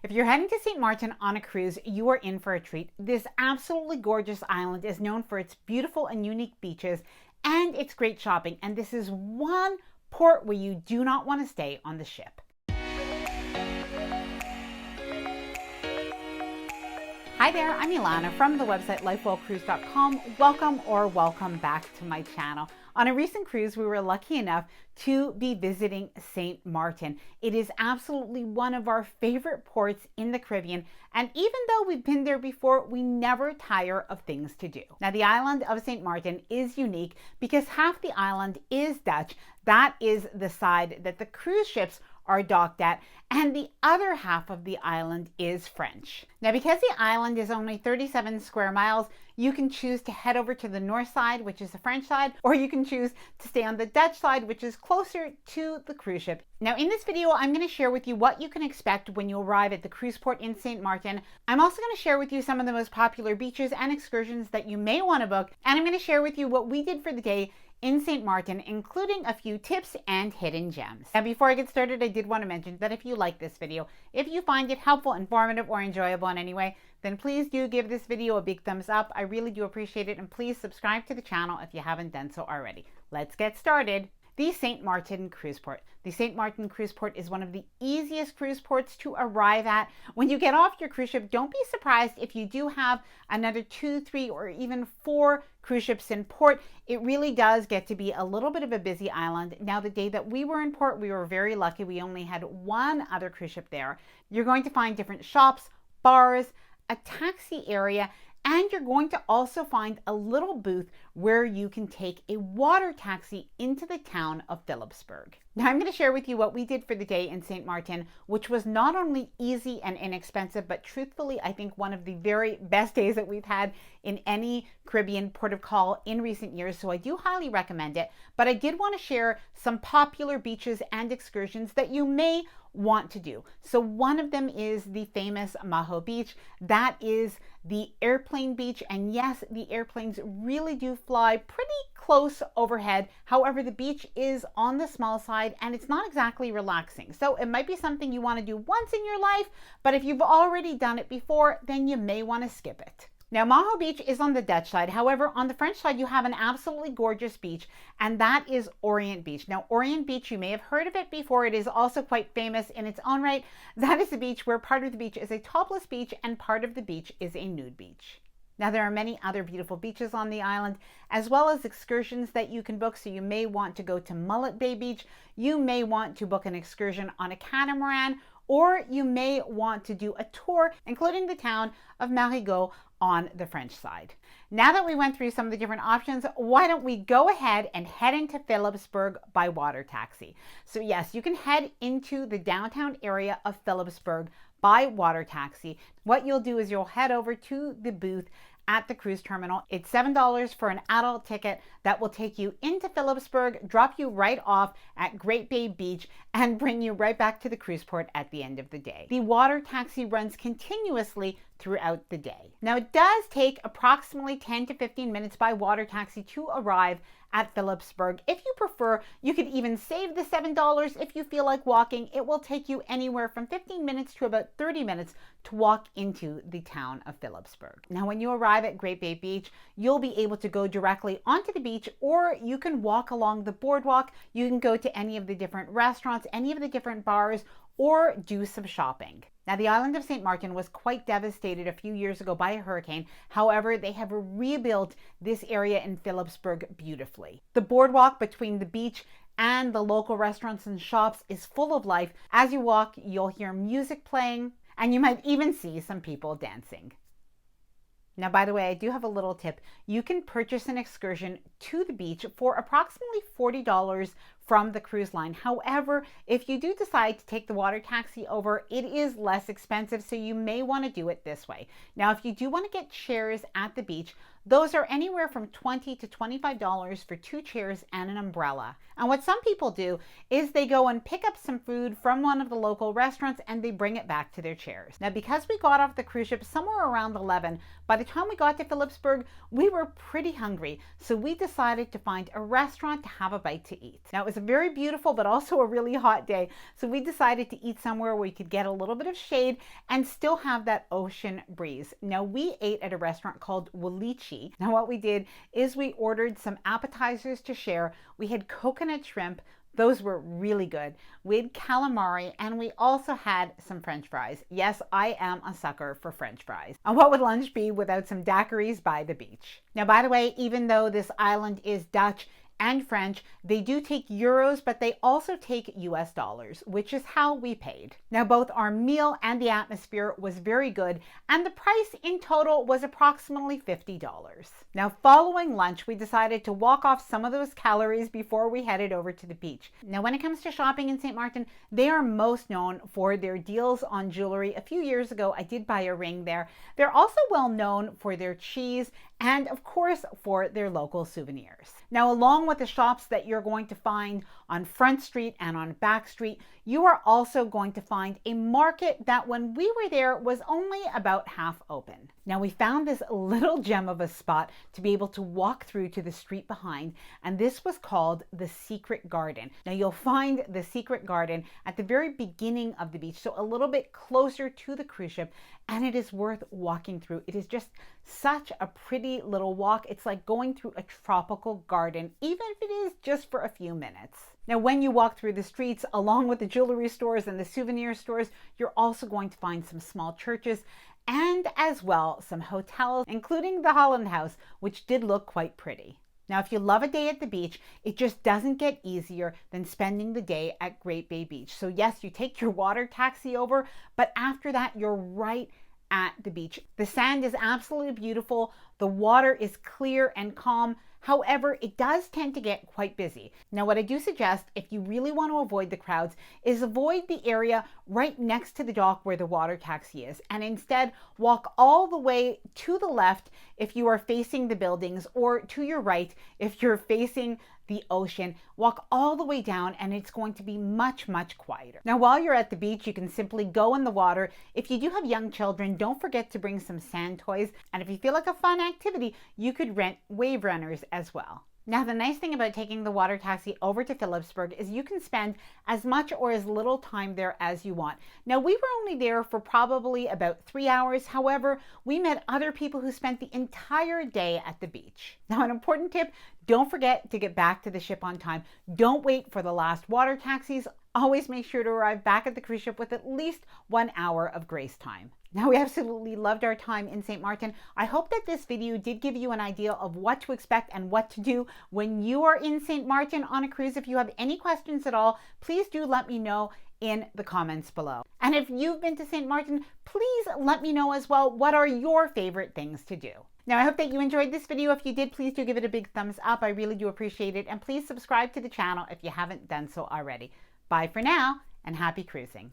If you're heading to St. Martin on a cruise, you are in for a treat. This absolutely gorgeous island is known for its beautiful and unique beaches and its great shopping, and this is one port where you do not want to stay on the ship. Hi there, I'm Ilana from the website lifewellcruise.com. Welcome back to my channel. On a recent cruise, we were lucky enough to be visiting St. Martin. It is absolutely one of our favorite ports in the Caribbean, and even though we've been there before, we never tire of things to do. Now, the island of St. Martin is unique because half the island is Dutch. That is the side that the cruise ships are docked at, and the other half of the island is French. Now, because the island is only 37 square miles, you can choose to head over to the north side, which is the French side, or you can choose to stay on the Dutch side, which is closer to the cruise ship. Now, in this video, I'm going to share with you what you can expect when you arrive at the cruise port in St. Martin. I'm also going to share with you some of the most popular beaches and excursions that you may want to book, and I'm going to share with you what we did for the day in St. Martin, including a few tips and hidden gems. Now, before I get started, I did want to mention that if you like this video, if you find it helpful, informative, or enjoyable in any way, then please do give this video a big thumbs up. I really do appreciate it, and please subscribe to the channel if you haven't done so already. Let's get started. The St. Martin Cruise Port. The St. Martin Cruise Port is one of the easiest cruise ports to arrive at. When you get off your cruise ship, don't be surprised if you do have another 2, 3, or even 4 cruise ships in port. It really does get to be a little bit of a busy island. Now, the day that we were in port, we were very lucky. We only had one other cruise ship there. You're going to find different shops, bars, a taxi area, and you're going to also find a little booth where you can take a water taxi into the town of Philipsburg. Now, I'm going to share with you what we did for the day in St. Martin, which was not only easy and inexpensive, but truthfully, I think one of the very best days that we've had in any Caribbean port of call in recent years. So I do highly recommend it. But I did want to share some popular beaches and excursions that you may want to do. So one of them is the famous Maho Beach. That is the airplane beach, and yes, the airplanes really do fly pretty close overhead. However, the beach is on the small side and it's not exactly relaxing. So it might be something you want to do once in your life, but if you've already done it before, then you may want to skip it. Now, Maho Beach is on the Dutch side. However, on the French side, you have an absolutely gorgeous beach, and that is Orient Beach. Now, Orient Beach, you may have heard of it before. It is also quite famous in its own right. That is a beach where part of the beach is a topless beach and part of the beach is a nude beach. Now, there are many other beautiful beaches on the island, as well as excursions that you can book. So you may want to go to Mullet Bay Beach. You may want to book an excursion on a catamaran, or you may want to do a tour, including the town of Marigot on the French side. Now that we went through some of the different options, why don't we go ahead and head into Philipsburg by water taxi? So yes, you can head into the downtown area of Philipsburg by water taxi. What you'll do is you'll head over to the booth at the cruise terminal. It's $7 for an adult ticket that will take you into Philipsburg, drop you right off at Orient Bay Beach, and bring you right back to the cruise port at the end of the day. The water taxi runs continuously throughout the day. Now, it does take approximately 10 to 15 minutes by water taxi to arrive at Philipsburg. If you prefer, you could even save the $7 if you feel like walking. It will take you anywhere from 15 minutes to about 30 minutes to walk into the town of Philipsburg. Now, when you arrive at Orient Bay Beach, you'll be able to go directly onto the beach, or you can walk along the boardwalk. You can go to any of the different restaurants, any of the different bars, or do some shopping. Now, the island of St. Martin was quite devastated a few years ago by a hurricane. However, they have rebuilt this area in Philipsburg beautifully. The boardwalk between the beach and the local restaurants and shops is full of life. As you walk, you'll hear music playing, and you might even see some people dancing. Now, by the way, I do have a little tip. You can purchase an excursion to the beach for approximately $40 from the cruise line. However, if you do decide to take the water taxi over, it is less expensive, so you may want to do it this way. Now, if you do want to get chairs at the beach, those are anywhere from $20 to $25 for 2 chairs and an umbrella. And what some people do is they go and pick up some food from one of the local restaurants and they bring it back to their chairs. Now, because we got off the cruise ship somewhere around 11, by the time we got to Philipsburg, we were pretty hungry. So we decided to find a restaurant to have a bite to eat. Now, it was a very beautiful but also a really hot day, so we decided to eat somewhere where we could get a little bit of shade and still have that ocean breeze. Now, we ate at a restaurant called Luggage. Now, what we did is we ordered some appetizers to share. We had coconut shrimp. Those were really good. We had calamari, and we also had some French fries. Yes, I am a sucker for French fries. And what would lunch be without some daiquiris by the beach? Now, by the way, even though this island is Dutch and French, they do take euros, but they also take US dollars, which is how we paid. Now, both our meal and the atmosphere was very good, and the price in total was approximately $50. Now, following lunch, we decided to walk off some of those calories before we headed over to the beach. Now, when it comes to shopping in St. Martin, they are most known for their deals on jewelry. A few years ago, I did buy a ring there. They're also well known for their cheese and, of course, for their local souvenirs. Now, along with the shops that you're going to find on Front Street and on Back Street, you are also going to find a market that when we were there was only about half open. Now, we found this little gem of a spot to be able to walk through to the street behind, and this was called the Secret Garden. Now, you'll find the Secret Garden at the very beginning of the beach, so a little bit closer to the cruise ship, and it is worth walking through. It is just such a pretty little walk. It's like going through a tropical garden, even if it is just for a few minutes. Now, when you walk through the streets, along with the jewelry stores and the souvenir stores, you're also going to find some small churches and as well some hotels, including the Holland House, which did look quite pretty. Now, if you love a day at the beach, it just doesn't get easier than spending the day at Great Bay Beach. So yes, you take your water taxi over, but after that, you're right at the beach. The sand is absolutely beautiful. The water is clear and calm. However, it does tend to get quite busy. Now, what I do suggest, if you really want to avoid the crowds, is avoid the area right next to the dock where the water taxi is, and instead walk all the way to the left if you are facing the buildings, or to your right if you're facing the ocean. Walk all the way down and it's going to be much, much quieter. Now, while you're at the beach, you can simply go in the water. If you do have young children, don't forget to bring some sand toys. And if you feel like a fun activity, you could rent wave runners as well. Now, the nice thing about taking the water taxi over to Philipsburg is you can spend as much or as little time there as you want. Now, we were only there for probably about 3 hours. However, we met other people who spent the entire day at the beach. Now, an important tip, don't forget to get back to the ship on time. Don't wait for the last water taxis. Always make sure to arrive back at the cruise ship with at least 1 hour of grace time. Now, we absolutely loved our time in St. Martin. I hope that this video did give you an idea of what to expect and what to do when you are in St. Martin on a cruise. If you have any questions at all, please do let me know in the comments below. And if you've been to St. Martin, please let me know as well, what are your favorite things to do? Now, I hope that you enjoyed this video. If you did, please do give it a big thumbs up. I really do appreciate it. And please subscribe to the channel if you haven't done so already. Bye for now, and happy cruising.